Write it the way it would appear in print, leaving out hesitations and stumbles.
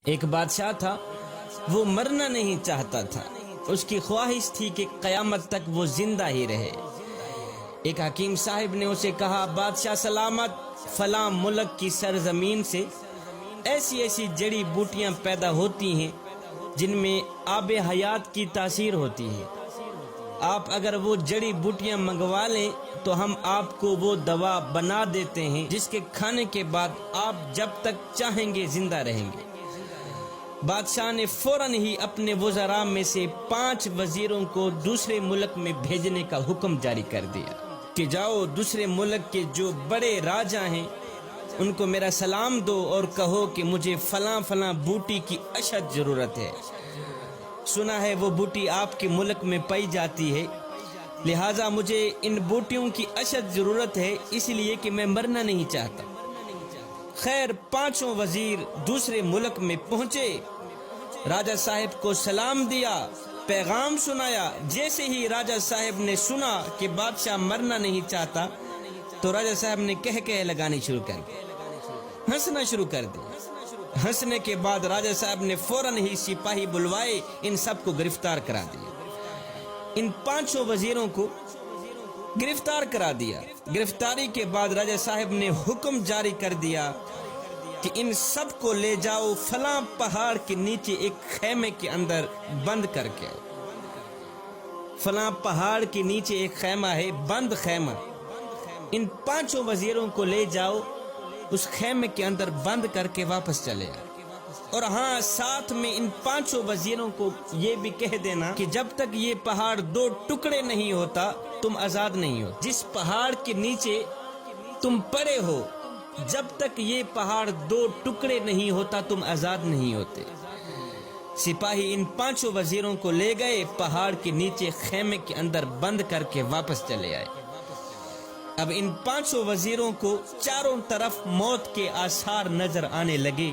ایک بادشاہ تھا، وہ مرنا نہیں چاہتا تھا، اس کی خواہش تھی کہ قیامت تک وہ زندہ ہی رہے۔ ایک حکیم صاحب نے اسے کہا، بادشاہ سلامت، فلاں ملک کی سرزمین سے ایسی ایسی جڑی بوٹیاں پیدا ہوتی ہیں جن میں آب حیات کی تاثیر ہوتی ہے، آپ اگر وہ جڑی بوٹیاں منگوا لیں تو ہم آپ کو وہ دوا بنا دیتے ہیں جس کے کھانے کے بعد آپ جب تک چاہیں گے زندہ رہیں گے۔ بادشاہ نے فوراً ہی اپنے وزراء میں سے 5 وزیروں کو دوسرے ملک میں بھیجنے کا حکم جاری کر دیا کہ جاؤ دوسرے ملک کے جو بڑے راجا ہیں ان کو میرا سلام دو اور کہو کہ مجھے فلاں فلاں بوٹی کی اشد ضرورت ہے، سنا ہے وہ بوٹی آپ کے ملک میں پائی جاتی ہے، لہٰذا مجھے ان بوٹیوں کی اشد ضرورت ہے، اس لیے کہ میں مرنا نہیں چاہتا۔ خیر 5 وزیر دوسرے ملک میں پہنچے، راجہ صاحب کو سلام دیا، پیغام سنایا۔ جیسے ہی راجہ صاحب نے سنا کہ بادشاہ مرنا نہیں چاہتا تو راجہ صاحب نے کہہ لگانی شروع کر دی، ہنسنا شروع کر دی۔ ہنسنے کے بعد راجہ صاحب نے فوراً ہی سپاہی بلوائے، ان سب کو گرفتار کرا دیا۔ ان 5 وزیروں کو گرفتار کرا دیا۔ گرفتاری کے بعد راجہ صاحب نے حکم جاری کر دیا کہ ان سب کو لے جاؤ فلاں پہاڑ کے نیچے ایک خیمے کے اندر بند کر کے۔ فلاں پہاڑ کے نیچے ایک خیمہ ہے، بند خیمہ، ان 5 وزیروں کو لے جاؤ، اس خیمے کے اندر بند کر کے واپس چلے آئے۔ اور ہاں، ساتھ میں ان 5 وزیروں کو یہ بھی کہہ دینا کہ جب تک یہ پہاڑ 2 ٹکڑے نہیں ہوتا تم آزاد نہیں ہو۔ جس پہاڑ کے نیچے تم پڑے ہو، جب تک یہ پہاڑ 2 ٹکڑے نہیں ہوتا تم آزاد نہیں ہوتے۔ سپاہی ان 5 وزیروں کو لے گئے، پہاڑ کے نیچے خیمے کے اندر بند کر کے واپس چلے آئے۔ اب ان 5 وزیروں کو چاروں طرف موت کے آثار نظر آنے لگے۔